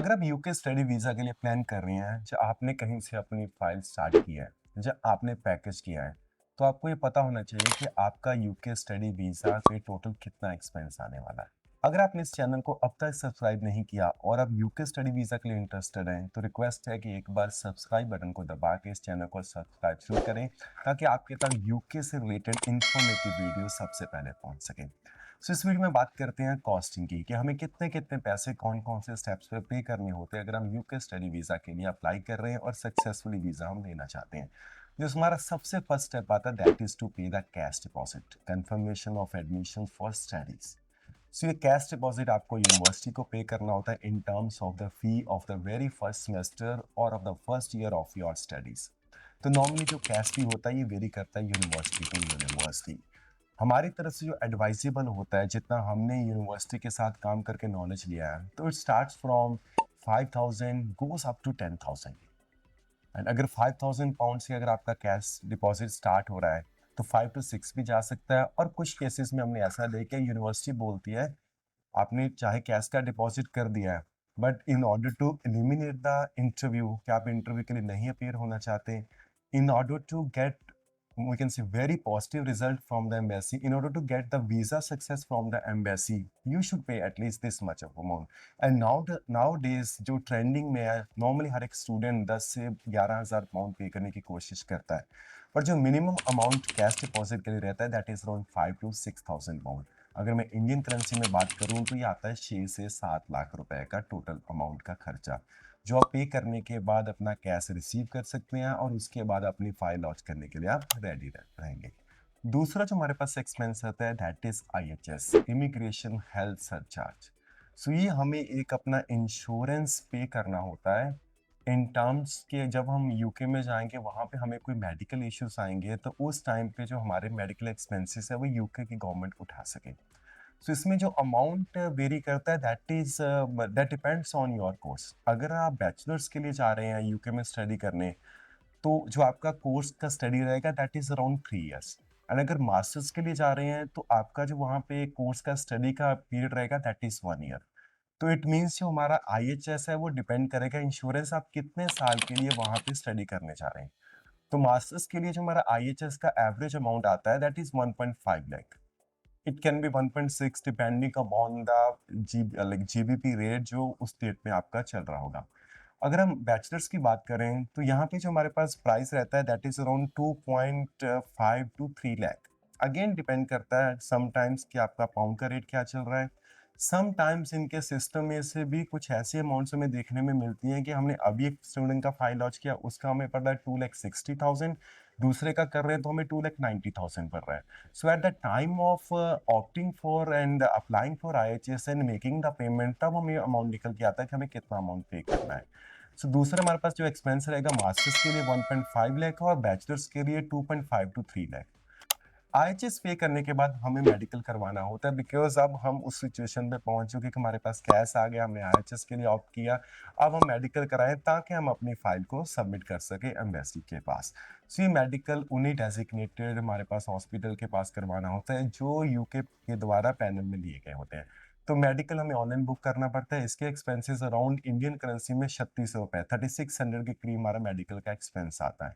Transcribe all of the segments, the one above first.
अगर आप UK study visa के लिए प्लान कर रहे हैं, जो आपने कहीं से अपनी फाइल स्टार्ट की है, जो आपने पैकेज किया है, तो आपको ये पता होना चाहिए कि आपका यूके स्टडी वीज़ा पे टोटल कितना एक्सपेंस आने वाला है। अगर आपने इस चैनल को अब तक सब्सक्राइब नहीं किया और आप यूके स्टडी वीज़ा के लिए इंटरेस्टेड हैं, तो रिक्वेस्ट है कि एक बार सब्सक्राइब बटन को दबा के इस चैनल को सब्सक्राइब शुरू करें, ताकि आपके तक यूके से रिलेटेड इन्फॉर्मेटिव वीडियो सबसे पहले पहुंच सकें। सो इस वीडियो में बात करते हैं कॉस्टिंग की कि हमें कितने कितने पैसे कौन कौन से स्टेप्स पे पे करने होते हैं अगर हम यूके स्टडी वीज़ा के लिए अप्लाई कर रहे हैं और सक्सेसफुली वीज़ा हम लेना चाहते हैं। जो हमारा सबसे फर्स्ट स्टेप आता है that is to pay the cash deposit confirmation of admission for studies. So ये कैश डिपॉजिट आपको यूनिवर्सिटी को पे करना होता है in terms of the fee of the very first semester और of the first year of your studies. तो normally जो कैश फी होता है ये वेरी करता है यूनिवर्सिटी टू यूनिवर्सिटी। हमारी तरफ से जो एडवाइजेबल होता है, जितना हमने यूनिवर्सिटी के साथ काम करके नॉलेज लिया है, तो it starts from 5,000 goes up to 10,000। And अगर 5,000 पाउंड से अगर आपका कैश डिपॉजिट स्टार्ट हो रहा है, तो 5 to 6 भी जा सकता है। और कुछ केसेस में हमने ऐसा देखा है, यूनिवर्सिटी बोलती है आपने चाहे कैश का डिपॉजिट कर दिया है, but in order to eliminate the interview, कि आप इंटरव्यू के लिए नहीं अपीयर होना चाहते, in order to get, we can say, very positive result from the embassy, in order to get the visa success from the embassy, you should pay at least this much of amount. And nowadays जो trending में है, normally हर एक student 10 से 11,000 pound पे करने की कोशिश करता है, पर जो मिनिमम अमाउंट कैश डिपॉजिट के लिए रहता है that is around 5 to 6,000 pound. अगर मैं इंडियन करेंसी में बात करूं तो ये आता है 6 से 7 लाख रुपए का टोटल अमाउंट का खर्चा, जो आप पे करने के बाद अपना कैश रिसीव कर सकते हैं और उसके बाद अपनी फाइल लॉन्च करने के लिए आप रेडी रहेंगे। दूसरा जो हमारे पास एक्सपेंस आता है that is IHS, immigration health surcharge. So ये हमें एक अपना इंश्योरेंस पे करना होता है इन टर्म्स के, जब हम यूके में जाएंगे वहाँ पे हमें कोई मेडिकल इश्यूज आएंगे, तो उस टाइम पे जो हमारे मेडिकल एक्सपेंसेस है वो यूके की गवर्नमेंट उठा सके। सो इसमें जो अमाउंट वेरी करता है that depends on your course. अगर आप बैचलर्स के लिए जा रहे हैं यूके में स्टडी करने, तो जो आपका कोर्स का स्टडी रहेगा that is around 3 years. And अगर मास्टर्स के लिए जा रहे हैं तो आपका जो वहाँ पे कोर्स का स्टडी का पीरियड रहेगा दैट इज 1 ईयर। तो इट मीन्स जो हमारा IHS है वो डिपेंड करेगा इंश्योरेंस आप कितने साल के लिए वहाँ पे स्टडी करने जा रहे हैं। तो मास्टर्स के लिए जो हमारा IHS का एवरेज अमाउंट आता है that is 1.5 lakh. It can be 1.6 depending upon the GBP rate जो उस डेट में आपका चल रहा होगा। अगर हम बैचलर्स की बात करें तो यहाँ पे जो हमारे पास प्राइस रहता है that is around 2.5 to 3 lakh. Again depend करता है समटाइम्स कि आपका पाउंड का रेट क्या चल रहा है। समटाइम्स इनके सिस्टम में से भी कुछ ऐसी अमाउंट्स हमें देखने में मिलती हैं कि हमने अभी एक स्टूडेंट का फाइल लॉन्च किया, उसका हमें पड़ रहा है 2,60,000, दूसरे का कर रहे हैं तो हमें 2,90,000 पड़ रहा है। So at the time of opting for and applying for IHS and making the payment, तब हमें अमाउंट निकल के आता है कि हमें कितना अमाउंट पे करना है। सो दूसरा हमारे पास जो एक्सपेंस रहेगा मास्टर्स के लिए 1.5 लाख और बैचलर्स के लिए 2.5 to 3 लाख। IHS पे करने के बाद हमें मेडिकल करवाना होता है, बिकॉज अब हम उस सिचुएशन पे पहुंच चुके कि हमारे पास कैश आ गया, हमने IHS के लिए ऑप्ट किया, अब हम मेडिकल कराएं ताकि हम अपनी फाइल को सबमिट कर सके एम्बेसी के पास। सो ये मेडिकल उन्हीं डेजिग्नेटेड हमारे पास हॉस्पिटल के पास करवाना होता है जो यूके के द्वारा पैनल में लिए गए होते हैं। तो मेडिकल हमें ऑनलाइन बुक करना पड़ता है, इसके एक्सपेंसेस अराउंड इंडियन करेंसी में 3600 रुपए 3600 के करीब हमारा मेडिकल का एक्सपेंस आता है।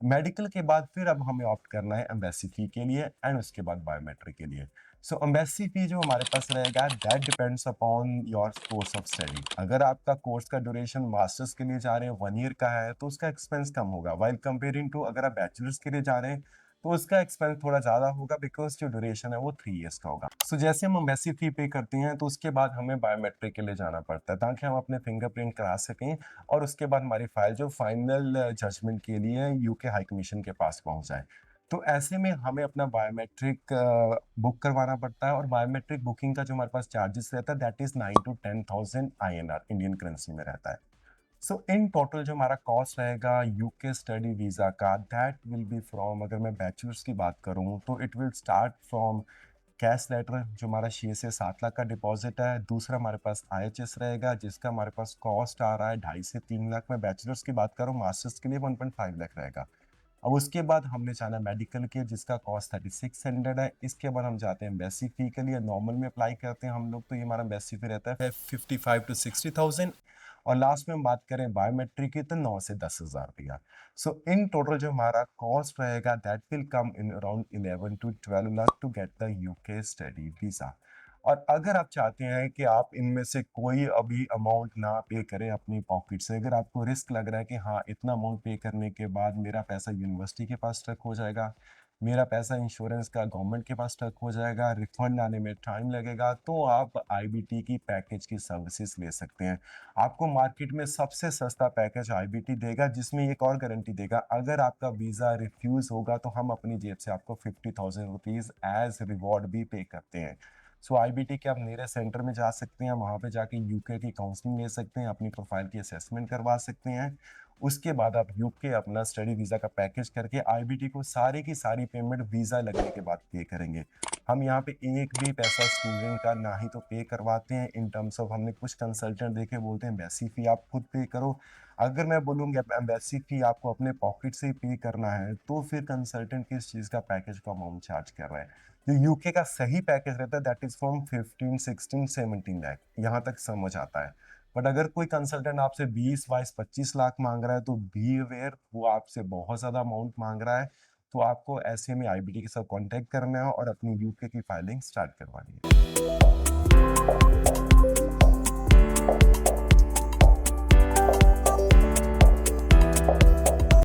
मेडिकल के बाद फिर अब हमें ऑप्ट करना है एम्बेसी फी के लिए एंड उसके बाद बायोमेट्रिक के लिए। सो एम्बेसी फी जो हमारे पास रहेगा that depends upon your course of study. अगर आपका कोर्स का ड्यूरेशन मास्टर्स के लिए जा रहे हैं 1 ईयर का है तो उसका एक्सपेंस कम होगा, वाइल कंपेयरिंग टू अगर आप बैचलर्स के लिए जा रहे हैं तो उसका एक्सपेंस थोड़ा ज़्यादा होगा, बिकॉज जो ड्यूरेशन है वो 3 इयर्स का होगा। सो जैसे हम एम्बेसी फी पे करते हैं तो उसके बाद हमें बायोमेट्रिक के लिए जाना पड़ता है ताकि हम अपने फिंगरप्रिंट करा सकें और उसके बाद हमारी फाइल जो फाइनल जजमेंट के लिए यूके हाई कमीशन के पास पहुंच जाए। तो ऐसे में हमें अपना बायोमेट्रिक बुक करवाना पड़ता है और बायोमेट्रिक बुकिंग का जो हमारे पास चार्जेस रहता है that is 9 to 10,000 INR Indian currency में रहता है। सो इन टोटल जो हमारा कॉस्ट रहेगा यूके स्टडी वीज़ा का दैट विल बी फ्रॉम, अगर मैं बैचलर्स की बात करूँ तो it will start from CAS letter जो हमारा 6 से 7 लाख का डिपॉजिट है। दूसरा हमारे पास IHS रहेगा जिसका हमारे पास कॉस्ट आ रहा है 2.5 से 3 लाख। मैं बैचलर्स की बात करूँ, मास्टर्स के लिए 1.5 लाख रहेगा। अब उसके बाद हमने जाना मेडिकल के जिसका कॉस्ट 3600 है। इसके बाद हम जाते हैं एम्बेसी फी के लिए, नॉर्मल में अप्लाई करते हैं हम लोग तो ये हमारा एम्बेसी फी रहता है 55 to 60,000। और लास्ट में हम बात करें बायोमेट्रिक की तो 9 से 10,000 रुपया। सो इन टोटल जो हमारा कॉस्ट रहेगा that will come in around 11 to 12 lakh to get the UK study visa. और अगर आप चाहते हैं कि आप इनमें से कोई अभी अमाउंट ना पे करें अपनी पॉकेट से, अगर आपको रिस्क लग रहा है कि हाँ, इतना अमाउंट पे करने के बाद मेरा पैसा यूनिवर्सिटी के पास स्टक हो जाएगा, मेरा पैसा इंश्योरेंस का गवर्नमेंट के पास स्टक हो जाएगा, रिफंड आने में टाइम लगेगा, तो आप आईबीटी की पैकेज की सर्विसेज ले सकते हैं। आपको मार्केट में सबसे सस्ता पैकेज आईबीटी देगा, जिसमें एक और गारंटी देगा, अगर आपका वीज़ा रिफ्यूज़ होगा तो हम अपनी जेब से आपको 50,000 रुपीज़ एज़ रिवॉर्ड भी पे करते हैं। सो आईबीटी के आप नियरेस्ट सेंटर में जा सकते हैं, वहाँ पे जाके यूके की काउंसलिंग ले सकते हैं, अपनी प्रोफाइल की असेसमेंट करवा सकते हैं। उसके बाद आप यूके अपना स्टडी वीज़ा का पैकेज करके आईबीटी को सारी की सारी पेमेंट वीज़ा लगने के बाद पे करेंगे। हम यहाँ पे एक भी पैसा स्टूडेंट का ना ही तो पे करवाते हैं इन टर्म्स ऑफ, हमने कुछ कंसल्टेंट देखे बोलते हैं एम्बेसी फ़ी आप खुद पे करो। अगर मैं बोलूँगा एम्बेसी फ़ी आपको अपने पॉकेट से ही पे करना है, तो फिर कंसल्टेंट किस चीज़ का पैकेज का अमाउंट चार्ज कर रहा है। जो यूके का सही पैकेज रहता है दैट इज़ फ्रॉम 15, 16, 17 लाख, यहाँ तक समझ आता है। बट अगर कोई कंसल्टेंट आपसे 20, 22, 25 लाख माँग रहा है तो बी अवेयर, वो आपसे बहुत ज़्यादा अमाउंट माँग रहा है। तो आपको ऐसे में आईबीटी के साथ कॉन्टैक्ट करना है और अपनी यूके की फाइलिंग स्टार्ट करवानी है।